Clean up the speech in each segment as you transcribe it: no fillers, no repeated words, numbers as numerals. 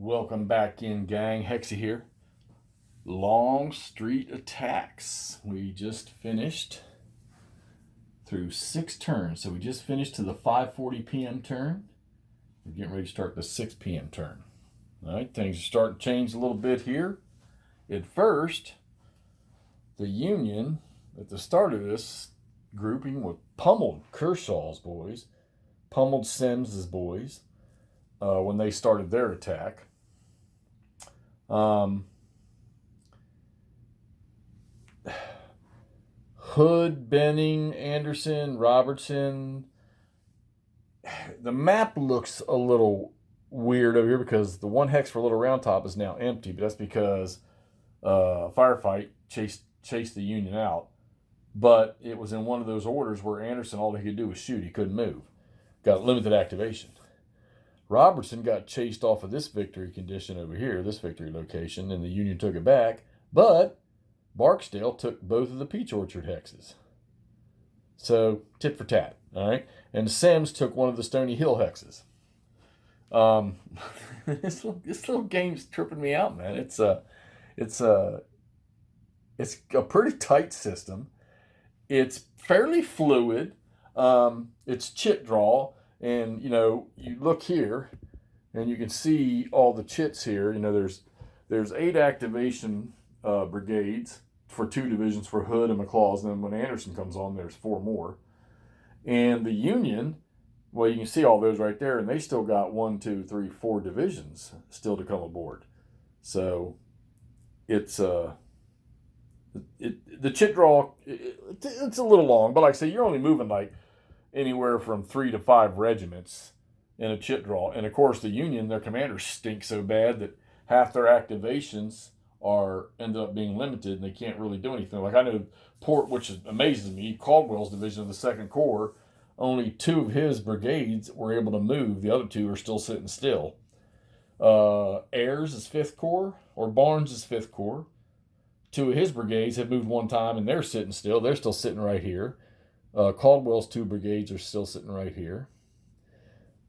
Welcome back in, gang. Hexy here. Longstreet attacks. We just finished through 6 turns. So we just finished to the 5:40 p.m. turn. We're getting ready to start the 6 p.m. turn. All right, things are starting to change a little bit here. At first, the Union, at the start of this grouping, was pummeled Kershaw's boys, pummeled Sims's boys when they started their attack. Hood, Benning, Anderson, Robertson. The map looks a little weird over here because the one hex for Little Round Top is now empty, but that's because a firefight chased the Union out. But it was in one of those orders where Anderson, all he could do was shoot. He couldn't move. Got limited activation. Robertson got chased off of this victory condition over here, this victory location, and the Union took it back. But Barksdale took both of the Peach Orchard hexes. So, tit for tat, all right? And Sims took one of the Stony Hill hexes. This little game's tripping me out, man. It's a pretty tight system. It's fairly fluid. It's chit draw. And, you look here, and you can see all the chits here. There's 8 activation brigades for 2 divisions for Hood and McLaws. And then when Anderson comes on, there's 4 more. And the Union, well, you can see all those right there. And they still got 1, 2, 3, 4 divisions still to come aboard. So it's the chit draw, it's a little long. But like I say, you're only moving like anywhere from 3 to 5 regiments in a chit draw. And of course, the Union, their commanders stink so bad that half their activations ended up being limited, and they can't really do anything. Like I know Port, which amazes me, Caldwell's division of the 2nd Corps, only 2 of his brigades were able to move. The other 2 are still sitting still. Ayers is 5th Corps, or Barnes is 5th Corps. 2 of his brigades have moved one time, and they're sitting still. They're still sitting right here. Caldwell's 2 brigades are still sitting right here.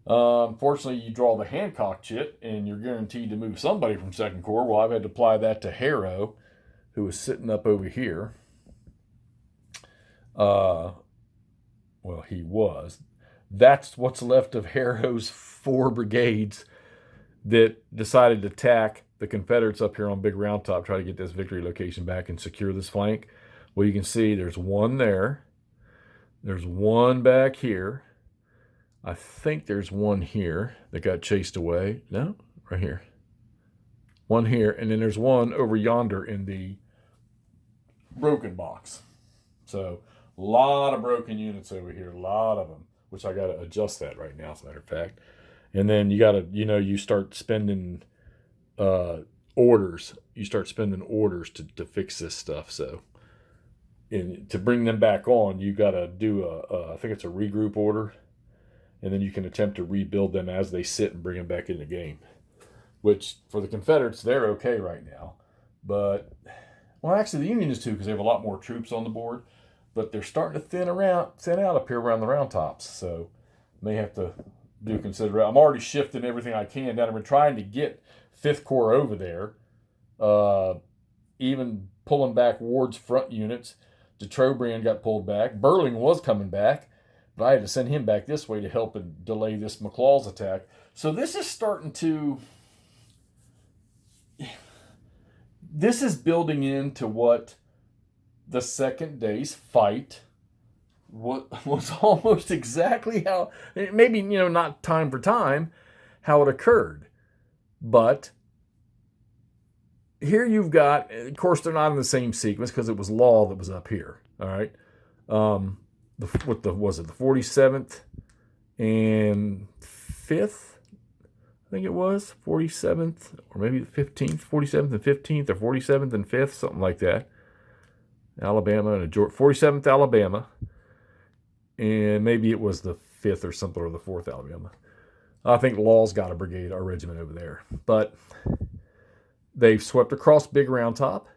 Unfortunately, you draw the Hancock chit, and you're guaranteed to move somebody from 2nd Corps. Well, I've had to apply that to Harrow, who was sitting up over here. Well, he was. That's what's left of Harrow's 4 brigades that decided to attack the Confederates up here on Big Round Top, try to get this victory location back and secure this flank. Well, you can see there's 1 there. There's 1 back here. I think there's 1 here that got chased away. No, right here. 1 here, and then there's 1 over yonder in the broken box. So, a lot of broken units over here, a lot of them, which I got to adjust that right now, as a matter of fact. And then you got to, you start spending orders. You start spending orders to fix this stuff, so. And to bring them back on, you got to do I think it's a regroup order, and then you can attempt to rebuild them as they sit and bring them back in the game. Which, for the Confederates, they're okay right now. But, well, actually, the Union is too, because they have a lot more troops on the board. But they're starting to thin out up here around the Round Tops. So, may have to consider. I'm already shifting everything I can down. I've been trying to get 5th Corps over there. Even pulling back Ward's front units. De Trobriand got pulled back. Burling was coming back, but I had to send him back this way to help and delay this McLaws attack. So this is starting to... This is building into what the second day's fight was almost exactly how... Maybe, not time for time, how it occurred. But... Here you've got, of course, they're not in the same sequence because it was Law that was up here. All right, the 47th and 5th? I think it was 47th, or maybe the 15th, 47th and 15th, or 47th and 5th, something like that. Alabama and 47th Alabama, and maybe it was the 5th or something, or the 4th Alabama. I think Law's got a brigade, our regiment over there, but. They've swept across Big Round Top.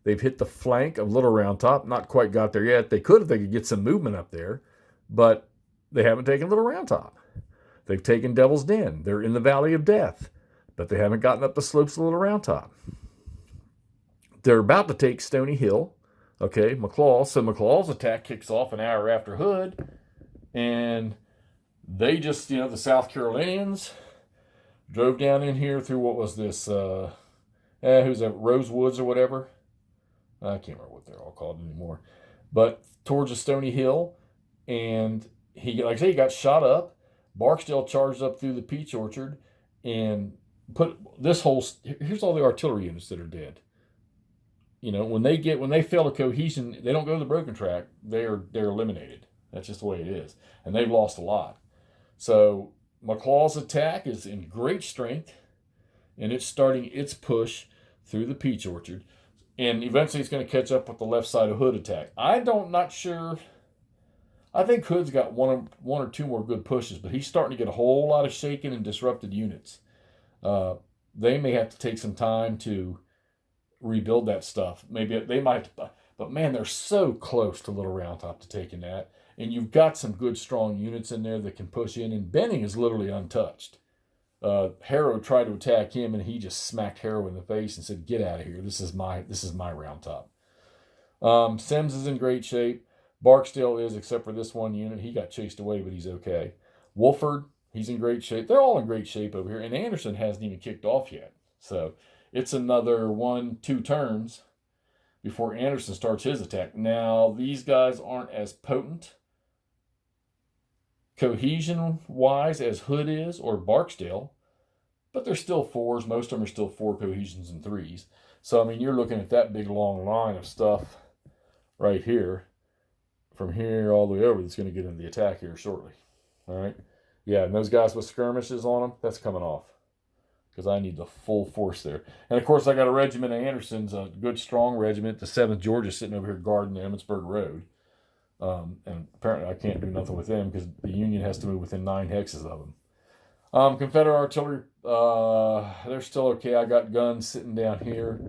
They've hit the flank of Little Round Top. Not quite got there yet. They could if they could get some movement up there, but they haven't taken Little Round Top. They've taken Devil's Den. They're in the Valley of Death. but they haven't gotten up the slopes of Little Round Top. They're about to take Stony Hill. Okay, McLaws. So McLaws' attack kicks off an hour after Hood, and they just, the South Carolinians drove down in here through what was this, who's that, Rosewoods or whatever? I can't remember what they're all called anymore. But towards the Stony Hill, and he, like I say, he got shot up. Barksdale charged up through the peach orchard and put this whole. Here's all the artillery units that are dead. When they fail to cohesion, they don't go to the broken track. They're eliminated. That's just the way it is, and they've lost a lot. So McLaw's attack is in great strength, and it's starting its push through the peach orchard, and eventually it's going to catch up with the left side of Hood attack. Not sure. I think Hood's got one or two more good pushes, but he's starting to get a whole lot of shaken and disrupted units. They may have to take some time to rebuild that stuff. Maybe they might, but man, they're so close to Little Round Top to taking that. And you've got some good, strong units in there that can push in. And Benning is literally untouched. Harrow tried to attack him, and he just smacked Harrow in the face and said, "Get out of here. This is my Round Top." Sims is in great shape. Barksdale is, except for this one unit. He got chased away, but he's okay. Wolford, he's in great shape. They're all in great shape over here. And Anderson hasn't even kicked off yet. So it's another 1-2 turns before Anderson starts his attack. Now, these guys aren't as potent cohesion-wise as Hood is or Barksdale, but they're still 4s. Most of them are still 4 cohesions and 3s. So, you're looking at that big, long line of stuff right here, from here all the way over, that's going to get into the attack here shortly. All right? Yeah, and those guys with skirmishes on them, that's coming off, because I need the full force there. And, of course, I got a regiment of Andersons, a good, strong regiment, the 7th Georgia, sitting over here guarding the Emmitsburg Road. And apparently I can't do nothing with them because the Union has to move within 9 hexes of them. Confederate artillery, they're still okay. I got guns sitting down here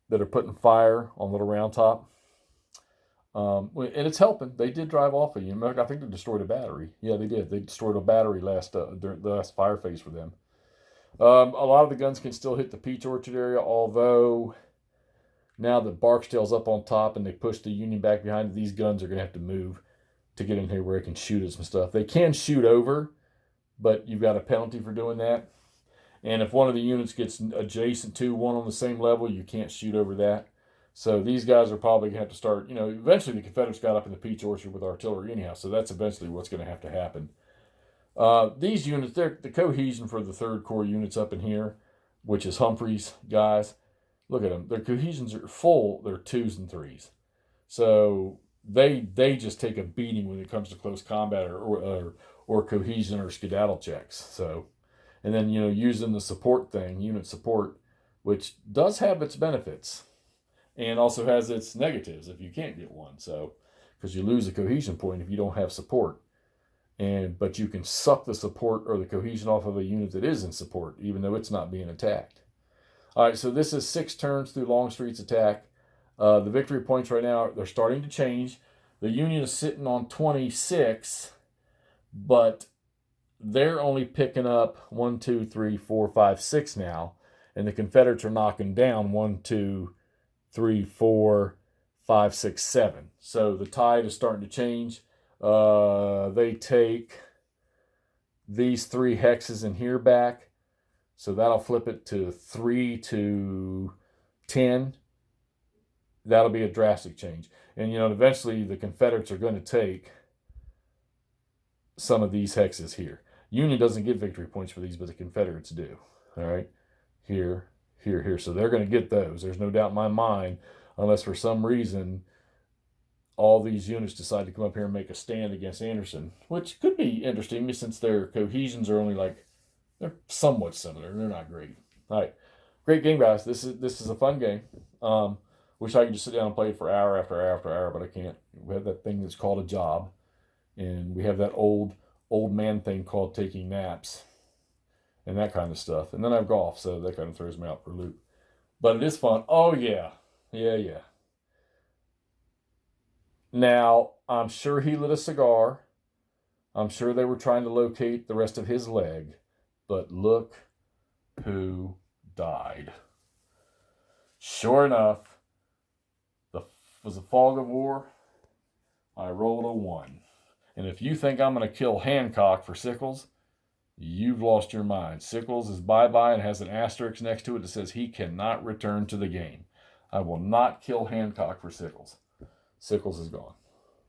that are putting fire on Little Round Top. And it's helping. They did drive off a unit. I think they destroyed a battery. Yeah, they did. They destroyed a battery the last fire phase for them. A lot of the guns can still hit the peach orchard area, although now that Barksdale's up on top and they push the Union back behind, these guns are going to have to move to get in here where they can shoot at some stuff. They can shoot over, but you've got a penalty for doing that. And if one of the units gets adjacent to one on the same level, you can't shoot over that. So these guys are probably going to have to start, eventually the Confederates got up in the peach orchard with artillery anyhow, so that's eventually what's going to have to happen. These units, they're the cohesion for the 3rd Corps units up in here, which is Humphreys guys. Look at them. Their cohesions are full. They're 2s and 3s. So they just take a beating when it comes to close combat or cohesion or skedaddle checks. So, and then, using the support thing, unit support, which does have its benefits and also has its negatives if you can't get one. So, because you lose a cohesion point if you don't have support. But you can suck the support or the cohesion off of a unit that is in support, even though it's not being attacked. All right, so this is 6 turns through Longstreet's attack. The victory points right now, they're starting to change. The Union is sitting on 26, but they're only picking up 1, 2, 3, 4, 5, 6 now. And the Confederates are knocking down 1, 2, 3, 4, 5, 6, 7. So the tide is starting to change. They take these 3 hexes in here back. So that'll flip it to 3 to 10. That'll be a drastic change. And, eventually the Confederates are going to take some of these hexes here. Union doesn't get victory points for these, but the Confederates do. All right? Here, here, here. So they're going to get those. There's no doubt in my mind, unless for some reason all these units decide to come up here and make a stand against Anderson, which could be interesting since their cohesions are only they're somewhat similar. They're not great. All right. Great game, guys. This is a fun game. Wish I could just sit down and play it for hour after hour after hour, but I can't. We have that thing that's called a job. And we have that old man thing called taking naps and that kind of stuff. And then I have golf, so that kind of throws me out for a loop. But it is fun. Oh, yeah. Yeah. Now, I'm sure he lit a cigar. I'm sure they were trying to locate the rest of his leg. But look who died. Sure enough, was the fog of war. I rolled a 1. And if you think I'm going to kill Hancock for Sickles, you've lost your mind. Sickles is bye-bye and has an asterisk next to it that says he cannot return to the game. I will not kill Hancock for Sickles. Sickles is gone.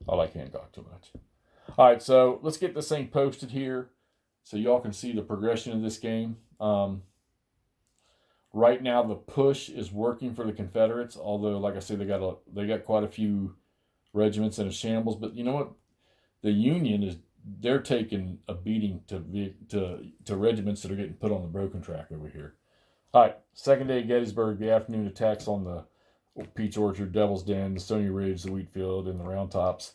I like Hancock too much. All right, so let's get this thing posted here so y'all can see the progression of this game. Right now, the push is working for the Confederates, although, like I said, they got quite a few regiments in a shambles. But you know what? The Union they're taking a beating to regiments that are getting put on the broken track over here. All right, second day at Gettysburg, the afternoon attacks on the Peach Orchard, Devil's Den, the Stony Ridge, the Wheat Field, and the Round Tops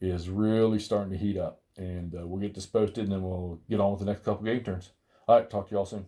is really starting to heat up. And we'll get this posted, and then we'll get on with the next couple game turns. All right, talk to y'all soon.